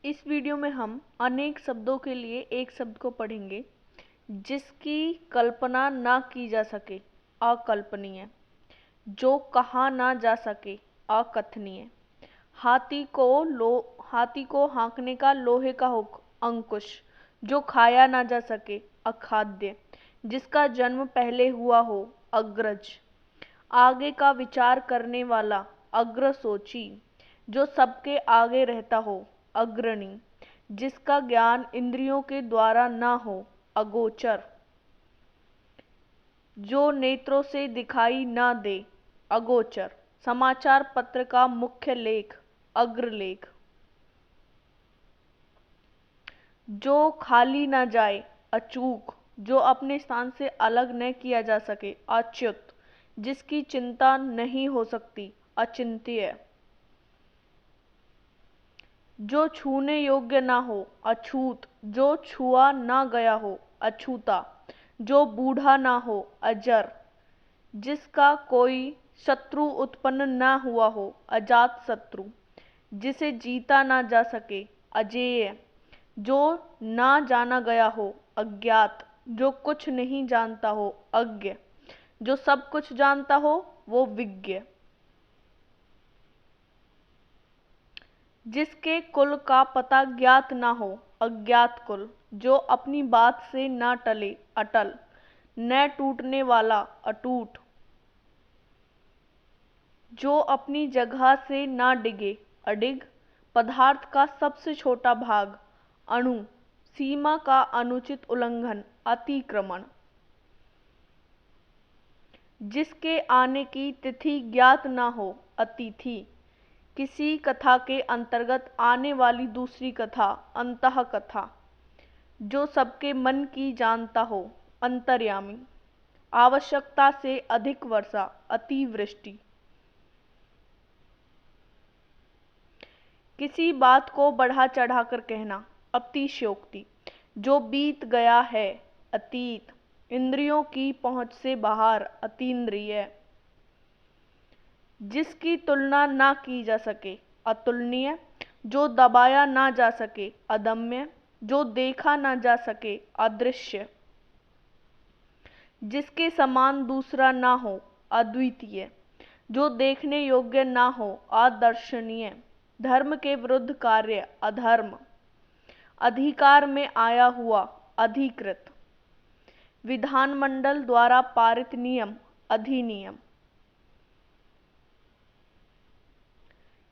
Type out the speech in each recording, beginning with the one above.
इस वीडियो में हम अनेक शब्दों के लिए एक शब्द को पढ़ेंगे जिसकी कल्पना ना की जा सके, अकल्पनीय। जो कहा ना जा सके, अकथनीय। हाथी को हाँकने का लोहे का हुक, अंकुश। जो खाया ना जा सके, अखाद्य। जिसका जन्म पहले हुआ हो, अग्रज। आगे का विचार करने वाला, अग्रसोची। जो सबके आगे रहता हो, अग्रणी। जिसका ज्ञान इंद्रियों के द्वारा न हो, अगोचर। जो नेत्रों से दिखाई न दे, अगोचर। समाचार पत्र का मुख्य लेख, अग्रलेख। जो खाली न जाए, अचूक। जो अपने स्थान से अलग न किया जा सके, अच्युत। जिसकी चिंता नहीं हो सकती, अचिंत्य। जो छूने योग्य ना हो, अछूत। जो छुआ ना गया हो, अछूता। जो बूढ़ा ना हो, अजर। जिसका कोई शत्रु उत्पन्न ना हुआ हो, अजात शत्रु। जिसे जीता ना जा सके, अजेय। जो ना जाना गया हो, अज्ञात। जो कुछ नहीं जानता हो, अज्ञ। जो सब कुछ जानता हो, वो विज्ञ। जिसके कुल का पता ज्ञात ना हो, अज्ञात कुल। जो अपनी बात से ना टले, अटल। न टूटने वाला, अटूट। जो अपनी जगह से ना डिगे, अडिग। पदार्थ का सबसे छोटा भाग, अणु। सीमा का अनुचित उल्लंघन, अतिक्रमण। जिसके आने की तिथि ज्ञात ना हो, अतिथि। किसी कथा के अंतर्गत आने वाली दूसरी कथा, अंतःकथा। जो सबके मन की जानता हो, अंतर्यामी। आवश्यकता से अधिक वर्षा, अतिवृष्टि। किसी बात को बढ़ा चढ़ाकर कहना, अतिशयोक्ति। जो बीत गया है, अतीत। इंद्रियों की पहुंच से बाहर, अतीन्द्रिय। जिसकी तुलना ना की जा सके, अतुलनीय। जो दबाया ना जा सके, अदम्य। जो देखा ना जा सके, अदृश्य। जिसके समान दूसरा ना हो, अद्वितीय। जो देखने योग्य ना हो, अदर्शनीय। धर्म के विरुद्ध कार्य, अधर्म। अधिकार में आया हुआ, अधिकृत। विधानमंडल द्वारा पारित नियम, अधिनियम।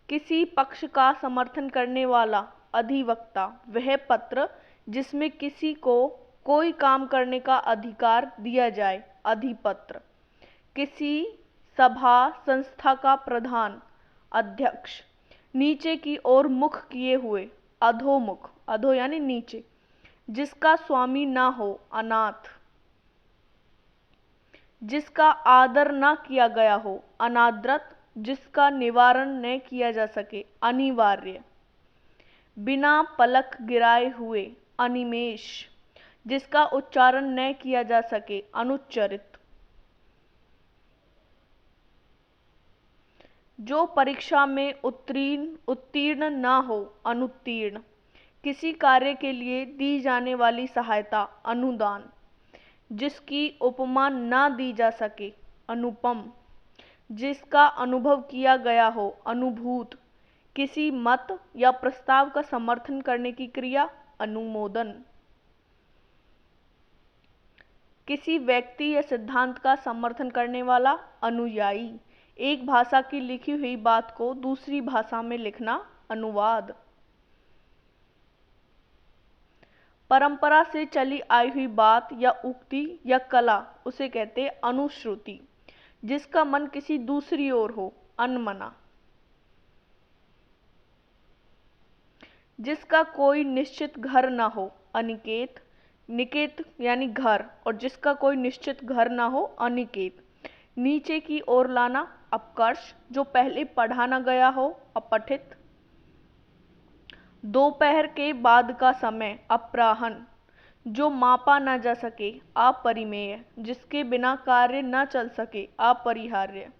किसी पक्ष का समर्थन करने वाला, अधिवक्ता। वह पत्र जिसमें किसी को कोई काम करने का अधिकार दिया जाए, अधिपत्र। किसी सभा संस्था का प्रधान, अध्यक्ष। नीचे की ओर मुख किए हुए, अधोमुख। अधो यानी नीचे। जिसका स्वामी ना हो, अनाथ। जिसका आदर ना किया गया हो, अनादृत। जिसका निवारण न किया जा सके, अनिवार्य। बिना पलक गिराए हुए, अनिमेष। जिसका उच्चारण न किया जा सके, अनुच्चरित। जो परीक्षा में उत्तीर्ण ना हो, अनुत्तीर्ण। किसी कार्य के लिए दी जाने वाली सहायता, अनुदान। जिसकी उपमा ना दी जा सके, अनुपम। जिसका अनुभव किया गया हो, अनुभूत। किसी मत या प्रस्ताव का समर्थन करने की क्रिया, अनुमोदन। किसी व्यक्ति या सिद्धांत का समर्थन करने वाला, अनुयायी। एक भाषा की लिखी हुई बात को दूसरी भाषा में लिखना, अनुवाद। परंपरा से चली आई हुई बात या उक्ति या कला, उसे कहते अनुश्रुति। जिसका मन किसी दूसरी ओर हो, अनमना। जिसका कोई निश्चित घर ना हो, अनिकेत। निकेत यानी घर, और जिसका कोई निश्चित घर ना हो, अनिकेत। नीचे की ओर लाना, अपकर्ष। जो पहले पढ़ा ना गया हो, अपठित। दोपहर के बाद का समय, अपराह्न। जो मापा ना जा सके, अपरिमेय। जिसके बिना कार्य न चल सके, अपरिहार्य।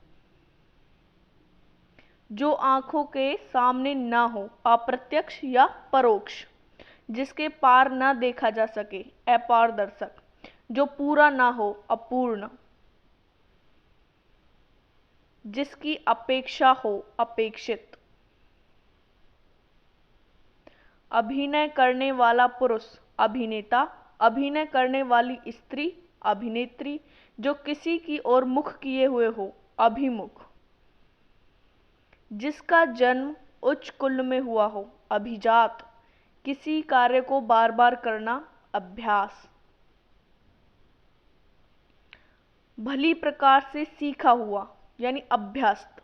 जो आंखों के सामने ना हो, अप्रत्यक्ष या परोक्ष, जिसके पार ना देखा जा सके, अपारदर्शक, जो पूरा ना हो, अपूर्ण, जिसकी अपेक्षा हो, अपेक्षित, अभिनय करने वाला पुरुष, अभिनेता, अभिनय करने वाली स्त्री, अभिनेत्री, जो किसी की ओर मुख किए हुए हो, अभिमुख, जिसका जन्म उच्च कुल में हुआ हो, अभिजात, किसी कार्य को बार बार करना, अभ्यास, भली प्रकार से सीखा हुआ यानी अभ्यस्त,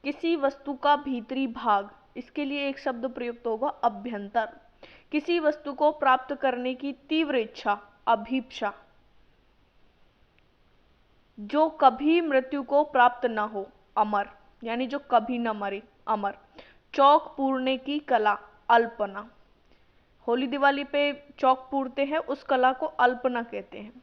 किसी वस्तु का भीतरी भाग, इसके लिए एक शब्द प्रयुक्त होगा, अभ्यंतर, किसी वस्तु को प्राप्त करने की तीव्र इच्छा, अभीप्सा, जो कभी मृत्यु को प्राप्त न हो, अमर, यानी जो कभी न मरे, अमर, चौक पूरने की कला, अल्पना, होली दिवाली पे चौक पूरते हैं, उस कला को अल्पना कहते हैं।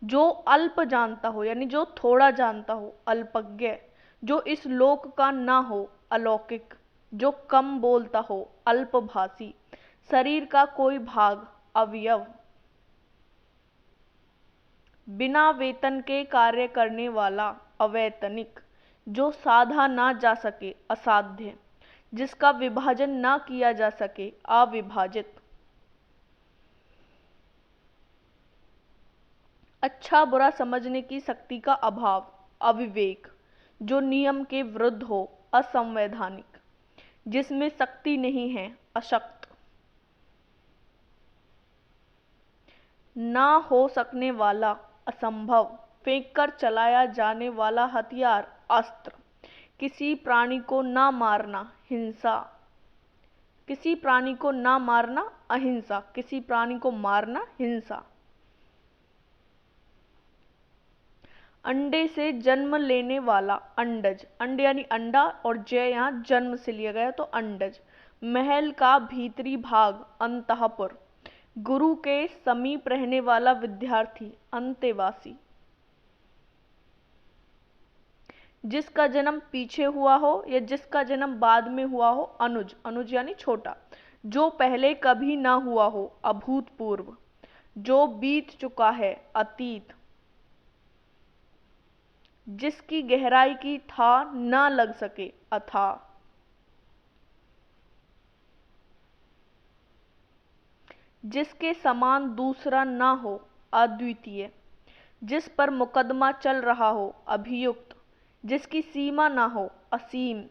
जो अल्प जानता हो यानी जो थोड़ा जानता हो, अल्पज्ञ, जो इस लोक का ना हो, अलौकिक, जो कम बोलता हो, अल्पभाषी, शरीर का कोई भाग, अवयव, बिना वेतन के कार्य करने वाला, अवैतनिक, जो साधा ना जा सके, असाध्य, जिसका विभाजन ना किया जा सके, अविभाजित, अच्छा बुरा समझने की शक्ति का अभाव, अविवेक, जो नियम के विरुद्ध हो, असंवैधानिक, जिसमें शक्ति नहीं है, अशक्त, ना हो सकने वाला, असंभव, फेंककर चलाया जाने वाला हथियार, अस्त्र, किसी प्राणी को ना मारना, हिंसा, किसी प्राणी को ना मारना, अहिंसा, किसी प्राणी को मारना, हिंसा, अंडे से जन्म लेने वाला, अंडज, अंडे यानी अंडा और जय यहाँ जन्म से लिया गया तो अंडज, महल का भीतरी भाग, अंतःपुर, गुरु के समीप रहने वाला विद्यार्थी, अंतेवासी, जिसका जन्म पीछे हुआ हो या जिसका जन्म बाद में हुआ हो, अनुज, अनुज यानी छोटा, जो पहले कभी ना हुआ हो, अभूतपूर्व, जो बीत चुका है, अतीत, जिसकी गहराई की था ना लग सके, अथाह, जिसके समान दूसरा ना हो, अद्वितीय, जिस पर मुकदमा चल रहा हो, अभियुक्त, जिसकी सीमा ना हो, असीम,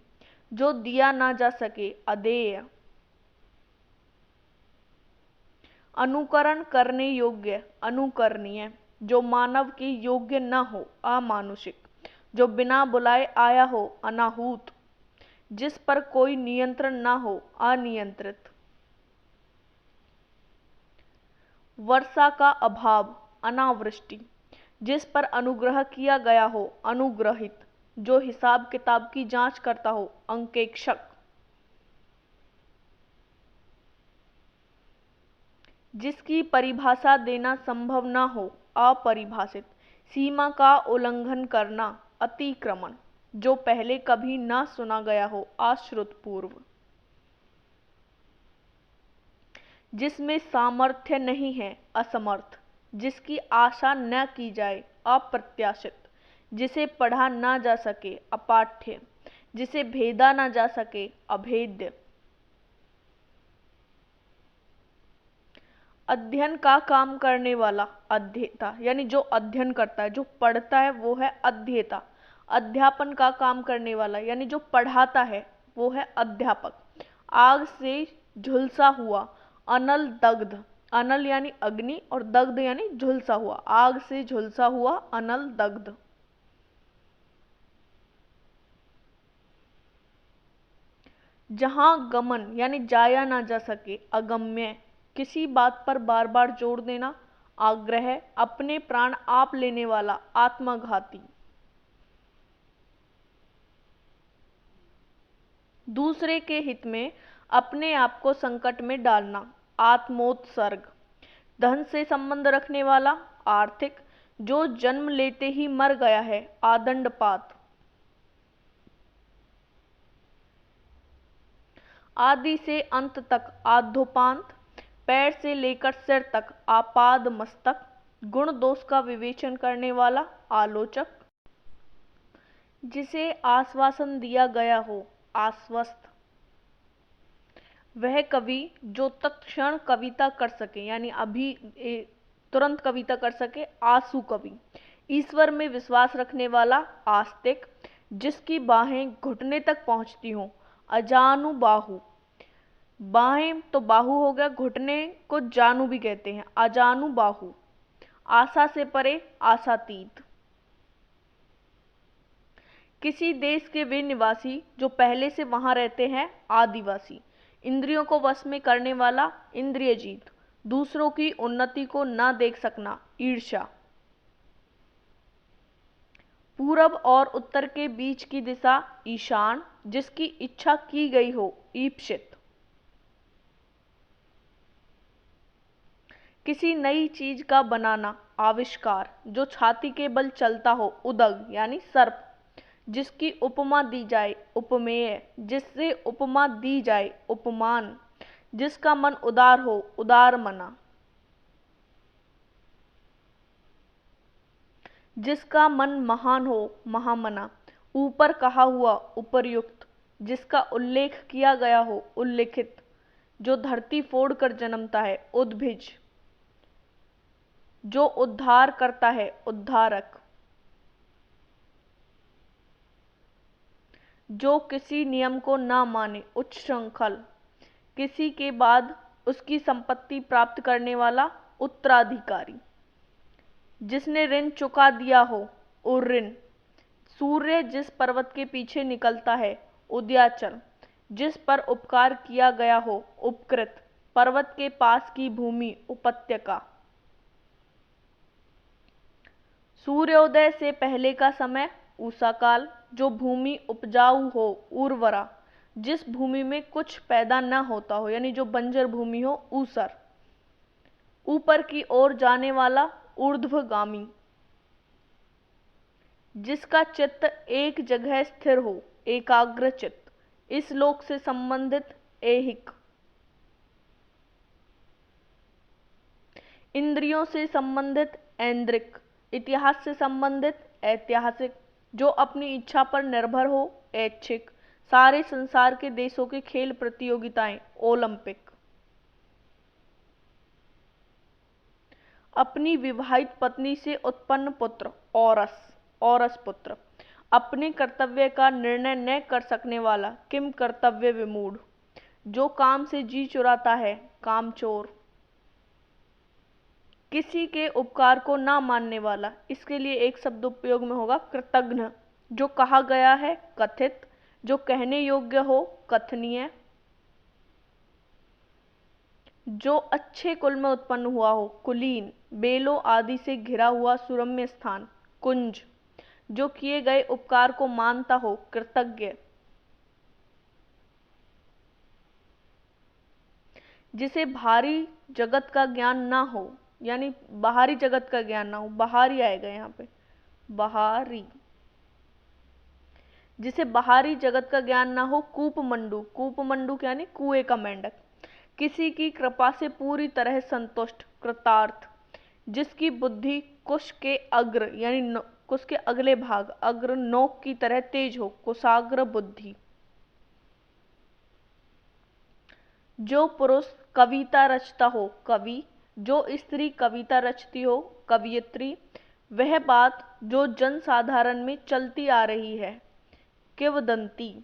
जो दिया ना जा सके, अदेय, अनुकरण करने योग्य, अनुकरणीय, जो मानव के योग्य न हो, अमानुषिक, जो बिना बुलाए आया हो, अनाहूत, जिस पर कोई नियंत्रण ना हो, अनियंत्रित, वर्षा का अभाव, अनावृष्टि, जिस पर अनुग्रह किया गया हो, अनुग्रहित, जो हिसाब किताब की जांच करता हो, अंकेक्षक, जिसकी परिभाषा देना संभव ना हो, अपरिभाषित, सीमा का उल्लंघन करना, अतिक्रमण, जो पहले कभी ना सुना गया हो, अश्रुतपूर्व, जिसमें सामर्थ्य नहीं है, असमर्थ, जिसकी आशा न की जाए, अप्रत्याशित, जिसे पढ़ा ना जा सके, अपाठ्य, जिसे भेदा ना जा सके, अभेद्य, अध्ययन का काम करने वाला, अध्येता, यानी जो अध्ययन करता है, जो पढ़ता है वो है अध्येता, अध्यापन का काम करने वाला यानी जो पढ़ाता है वो है अध्यापक, आग से झुलसा हुआ, अनल दग्ध, अनल यानी अग्नि और दग्ध यानी झुलसा हुआ, आग से झुलसा हुआ, अनल दग्ध, जहां गमन यानी जाया ना जा सके, अगम्य, किसी बात पर बार बार जोर देना, आग्रह, अपने प्राण आप लेने वाला, आत्मघाती, दूसरे के हित में अपने आप को संकट में डालना, आत्मोत्सर्ग, धन से संबंध रखने वाला, आर्थिक, जो जन्म लेते ही मर गया है, आदंडपात, आदि से अंत तक आद्योपांत, पैर से लेकर सिर तक आपाद मस्तक, गुण दोष का विवेचन करने वाला आलोचक, जिसे आश्वासन दिया गया हो आश्वस्त, वह कवि जो तत्क्षण कविता कर सके यानी अभी तुरंत कविता कर सके आंसू कवि, ईश्वर में विश्वास रखने वाला आस्तिक, जिसकी बाहें घुटने तक पहुंचती हों अजानु बाहु, बाहें तो बाहु हो गया, घुटने को जानू भी कहते हैं, अजानु बाहु, आशा से परे आशातीत, किसी देश के वे निवासी जो पहले से वहां रहते हैं आदिवासी, इंद्रियों को वश में करने वाला इंद्रिय जीत, दूसरों की उन्नति को न देख सकना ईर्ष्या, पूरब और उत्तर के बीच की दिशा ईशान, जिसकी इच्छा की गई हो ईप्सित, किसी नई चीज का बनाना आविष्कार, जो छाती के बल चलता हो उदग यानी सर्प, जिसकी उपमा दी जाए उपमेय, जिससे उपमा दी जाए उपमान, जिसका मन उदार हो उदार मना, जिसका मन महान हो महामना, ऊपर कहा हुआ उपर्युक्त, जिसका उल्लेख किया गया हो उल्लिखित, जो धरती फोड़ कर जन्मता है उद्भिज, जो उद्धार करता है उद्धारक, जो किसी नियम को ना माने उच्छृंखल, किसी के बाद उसकी संपत्ति प्राप्त करने वाला उत्तराधिकारी, जिसने ऋण चुका दिया हो उर्ऋण, सूर्य जिस पर्वत के पीछे निकलता है उदयाचल, जिस पर उपकार किया गया हो उपकृत, पर्वत के पास की भूमि उपत्यका, सूर्योदय से पहले का समय ऊषा काल, जो भूमि उपजाऊ हो उर्वरा, जिस भूमि में कुछ पैदा न होता हो यानी जो बंजर भूमि हो ऊसर, ऊपर की ओर जाने वाला ऊर्ध्वगामी, जिसका चित्त एक जगह स्थिर हो एकाग्र चित्त, इस लोक से संबंधित ऐहिक, इंद्रियों से संबंधित ऐन्द्रिक, इतिहास से संबंधित ऐतिहासिक, जो अपनी इच्छा पर निर्भर हो ऐच्छिक, सारे संसार के देशों के खेल प्रतियोगिताएं ओलंपिक, अपनी विवाहित पत्नी से उत्पन्न पुत्र औरस औरस पुत्र, अपने कर्तव्य का निर्णय न कर सकने वाला किम कर्तव्य विमूढ़, जो काम से जी चुराता है कामचोर, किसी के उपकार को ना मानने वाला, इसके लिए एक शब्द उपयोग में होगा कृतघ्न, जो कहा गया है कथित, जो कहने योग्य हो कथनीय, जो अच्छे कुल में उत्पन्न हुआ हो कुलीन, बेलों आदि से घिरा हुआ सुरम्य स्थान कुंज, जो किए गए उपकार को मानता हो कृतज्ञ, जिसे भारी जगत का ज्ञान ना हो यानी बाहरी जगत का ज्ञान ना हो, बाहरी आएगा यहाँ पे बाहरी, जिसे बाहरी जगत का ज्ञान ना हो कूपमंडू, कूपमंडू यानी कुएं का मेंढक, किसी की कृपा से पूरी तरह संतुष्ट कृतार्थ, जिसकी बुद्धि कुश के अग्र यानी कुश के अगले भाग अग्र नोक की तरह तेज हो कुशाग्र बुद्धि, जो पुरुष कविता रचता हो कवि, जो स्त्री कविता रचती हो कवियत्री, वह बात जो जन साधारण में चलती आ रही है किंवदंती,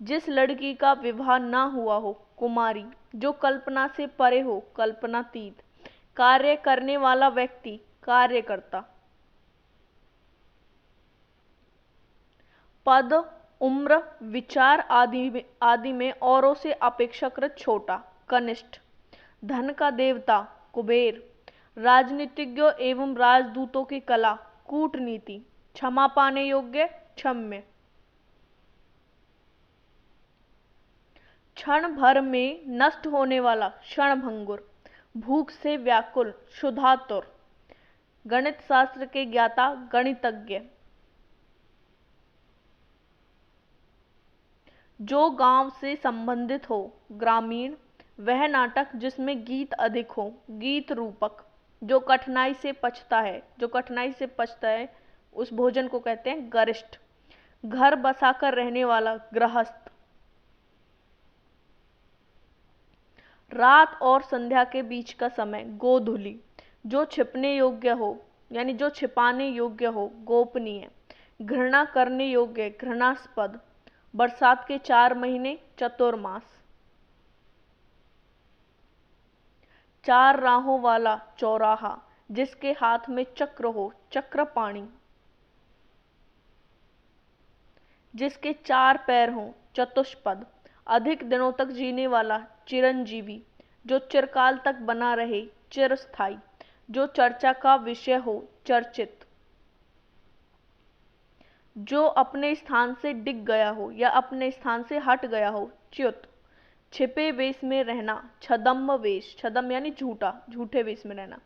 जिस लड़की का विवाह ना हुआ हो कुमारी, जो कल्पना से परे हो कल्पनातीत, कार्य करने वाला व्यक्ति कार्यकर्ता, पद उम्र विचार आदि में औरों से अपेक्षाकृत छोटा कनिष्ठ, धन का देवता कुबेर, राजनीतिज्ञों एवं राजदूतों की कला कूटनीति, क्षमा पाने योग्य क्षम्य, क्षण भर में नष्ट होने वाला क्षणभंगुर, भूख से व्याकुल क्षुधातुर, गणित शास्त्र के ज्ञाता गणितज्ञ, जो गांव से संबंधित हो, ग्रामीण। वह नाटक जिसमें गीत अधिक हो, गीत रूपक। जो कठिनाई से पचता है, जो कठिनाई से पचता है उस भोजन को कहते हैं गरिष्ठ। घर बसाकर रहने वाला, गृहस्थ। रात और संध्या के बीच का समय, गोधूली। जो छिपने योग्य हो, यानी जो छिपाने योग्य हो, गोपनीय। घृणा करने योग्य, घृणास्पद। बरसात के 4 महीने, चतुर्मास। 4 राहों वाला, चौराहा। जिसके हाथ में चक्र हो, चक्रपाणी। जिसके 4 पैर हों, चतुष्पद। अधिक दिनों तक जीने वाला, चिरंजीवी। जो चिरकाल तक बना रहे, चिरस्थाई। जो चर्चा का विषय हो, चर्चित। जो अपने स्थान से डिग गया हो या अपने स्थान से हट गया हो, च्युत। छिपे वेश में रहना, छद्म वेश। छद्म यानी झूठा, झूठे वेश में रहना।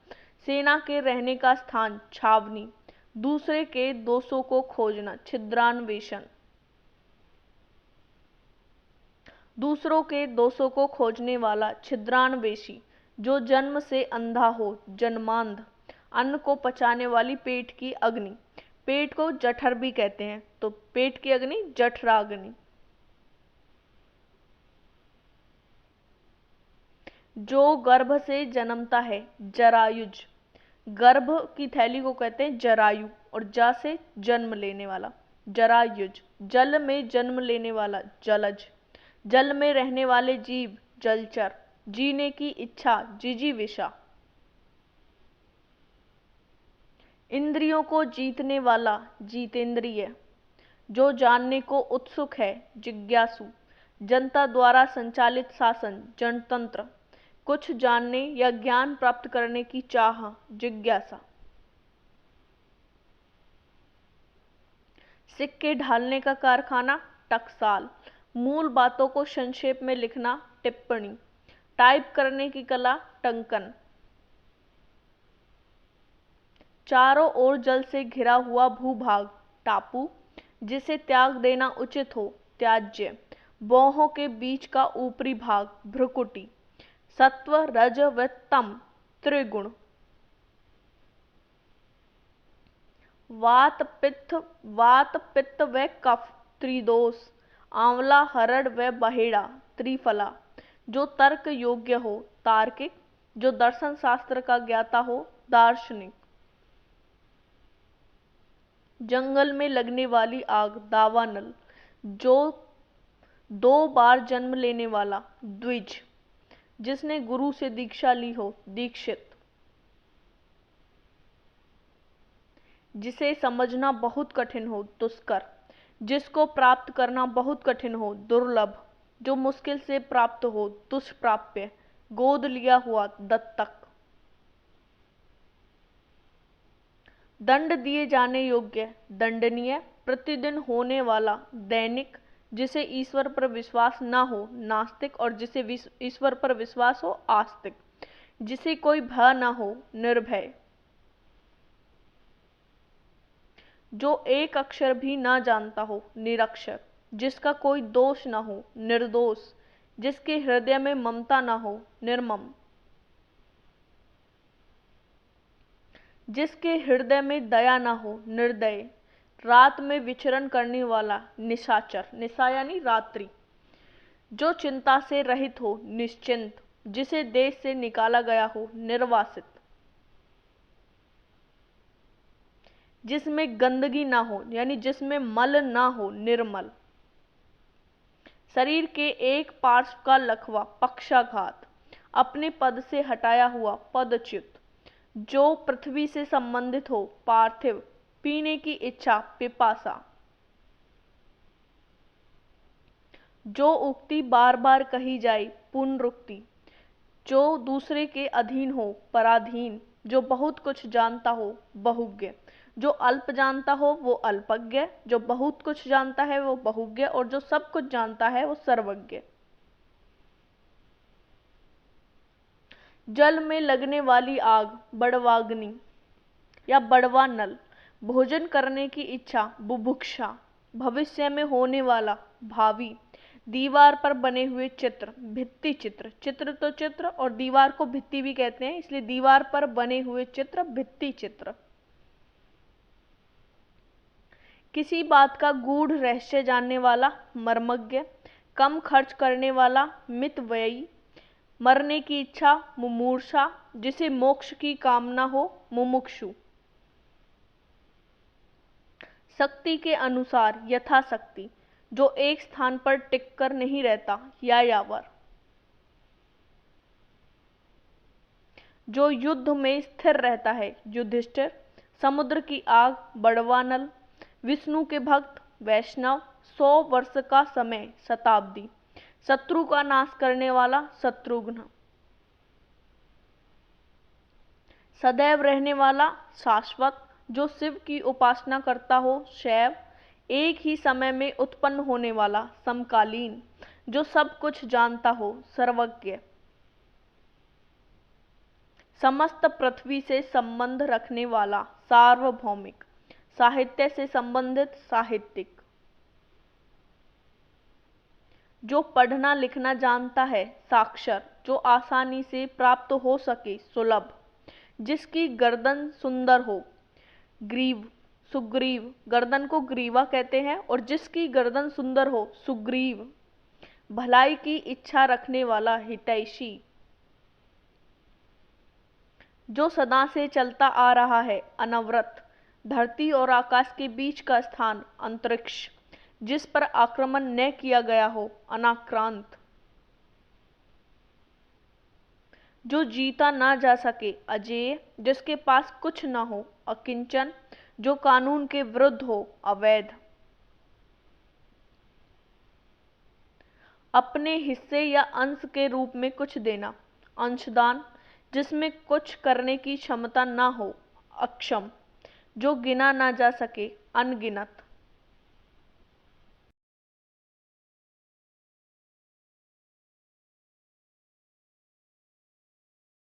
सेना के रहने का स्थान, छावनी। दूसरे के दोषों को खोजना, छिद्रान्वेषण। दूसरों के दोषों को खोजने वाला, छिद्रान्वेषी। जो जन्म से अंधा हो, जन्मांध। अन्न को पचाने वाली पेट की अग्नि। पेट को जठर भी कहते हैं, तो पेट की अग्नि, जठराग्नि। जो गर्भ से जन्मता है, जरायुज। गर्भ की थैली को कहते हैं जरायु, और जा से जन्म लेने वाला, जरायुज। जल में जन्म लेने वाला, जलज। जल में रहने वाले जीव, जलचर। जीने की इच्छा, जिजीविषा। इंद्रियों को जीतने वाला, जीतेंद्रिय। जो जानने को उत्सुक है, जिज्ञासु। जनता द्वारा संचालित शासन, जनतंत्र। कुछ जानने या ज्ञान प्राप्त करने की चाह, जिज्ञासा। सिक्के ढालने का कारखाना, टकसाल। मूल बातों को संक्षेप में लिखना, टिप्पणी। टाइप करने की कला, टंकन। चारों ओर जल से घिरा हुआ भूभाग, टापू। जिसे त्याग देना उचित हो, त्याज्य। बाहों के बीच का ऊपरी भाग, भ्रुकुटी। सत्व, रज व तम, त्रिगुण। वात पित्त व कफ, त्रिदोष। आंवला, हरड़ व बहेड़ा, त्रिफला। जो तर्क योग्य हो, तार्किक। जो दर्शन शास्त्र का ज्ञाता हो, दार्शनिक। जंगल में लगने वाली आग, दावानल। जो 2 बार जन्म लेने वाला, द्विज। जिसने गुरु से दीक्षा ली हो, दीक्षित। जिसे समझना बहुत कठिन हो, दुष्कर। जिसको प्राप्त करना बहुत कठिन हो, दुर्लभ। जो मुश्किल से प्राप्त हो, दुष्प्राप्य। गोद लिया हुआ, दत्तक। दंड दिए जाने योग्य, दंडनीय। प्रतिदिन होने वाला, दैनिक। जिसे ईश्वर पर विश्वास न हो, नास्तिक। और जिसे ईश्वर पर विश्वास हो, आस्तिक। जिसे कोई भय न हो, निर्भय। जो एक अक्षर भी न जानता हो, निरक्षर। जिसका कोई दोष न हो, निर्दोष। जिसके हृदय में ममता न हो, निर्मम। जिसके हृदय में दया न हो, निर्दय। रात में विचरण करने वाला, निशाचर। निशा यानी रात्रि। जो चिंता से रहित हो, निश्चिंत। जिसे देश से निकाला गया हो, निर्वासित। जिसमें गंदगी ना हो, यानी जिसमें मल ना हो, निर्मल। शरीर के एक पार्श्व का लकवा, पक्षाघात। अपने पद से हटाया हुआ, पदच्युत। जो पृथ्वी से संबंधित हो, पार्थिव। पीने की इच्छा, पिपासा। जो उक्ति बार बार कही जाए, पुनरुक्ति। जो दूसरे के अधीन हो, पराधीन। जो बहुत कुछ जानता हो, बहुज्ञ। जो अल्प जानता हो, वो अल्पज्ञ। जो बहुत कुछ जानता है, वो बहुज्ञ। और जो सब कुछ जानता है, वो सर्वज्ञ। जल में लगने वाली आग, बड़वाग्नि या बड़वा नल। भोजन करने की इच्छा, बुभुक्षा। भविष्य में होने वाला, भावी। दीवार पर बने हुए चित्र, भित्ति चित्र, चित्र तो चित्र और दीवार को भित्ति भी कहते हैं, इसलिए दीवार पर बने हुए चित्र भित्ति चित्र। किसी बात का गूढ़ रहस्य जानने वाला मर्मज्ञ, कम खर्च करने वाला मितव्ययी, मरने की इच्छा मुमूर्षा, जिसे मोक्ष की कामना हो मुमुक्षु। शक्ति के अनुसार यथाशक्ति, जो एक स्थान पर टिक कर नहीं रहता, यायावर। जो युद्ध में स्थिर रहता है, युधिष्ठिर। समुद्र की आग, बड़वानल। विष्णु के भक्त, वैष्णव। 100 वर्ष का समय, शताब्दी। शत्रु का नाश करने वाला, शत्रुघ्न। सदैव रहने वाला, शाश्वत। जो शिव की उपासना करता हो, शैव। एक ही समय में उत्पन्न होने वाला, समकालीन। जो सब कुछ जानता हो, सर्वज्ञ। समस्त पृथ्वी से संबंध रखने वाला, सार्वभौमिक। साहित्य से संबंधित, साहित्यिक। जो पढ़ना लिखना जानता है, साक्षर। जो आसानी से प्राप्त हो सके, सुलभ। जिसकी गर्दन सुंदर हो, ग्रीव, सुग्रीव। गर्दन को ग्रीवा कहते हैं और जिसकी गर्दन सुंदर हो, सुग्रीव। भलाई की इच्छा रखने वाला, हितैषी। जो सदा से चलता आ रहा है, अनवरत। धरती और आकाश के बीच का स्थान, अंतरिक्ष। जिस पर आक्रमण न किया गया हो, अनाक्रांत। जो जीता ना जा सके, अजेय। जिसके पास कुछ न हो, अकिंचन। जो कानून के विरुद्ध हो, अवैध। अपने हिस्से या अंश के रूप में कुछ देना, अंशदान। जिसमें कुछ करने की क्षमता ना हो, अक्षम। जो गिना ना जा सके, अनगिनत।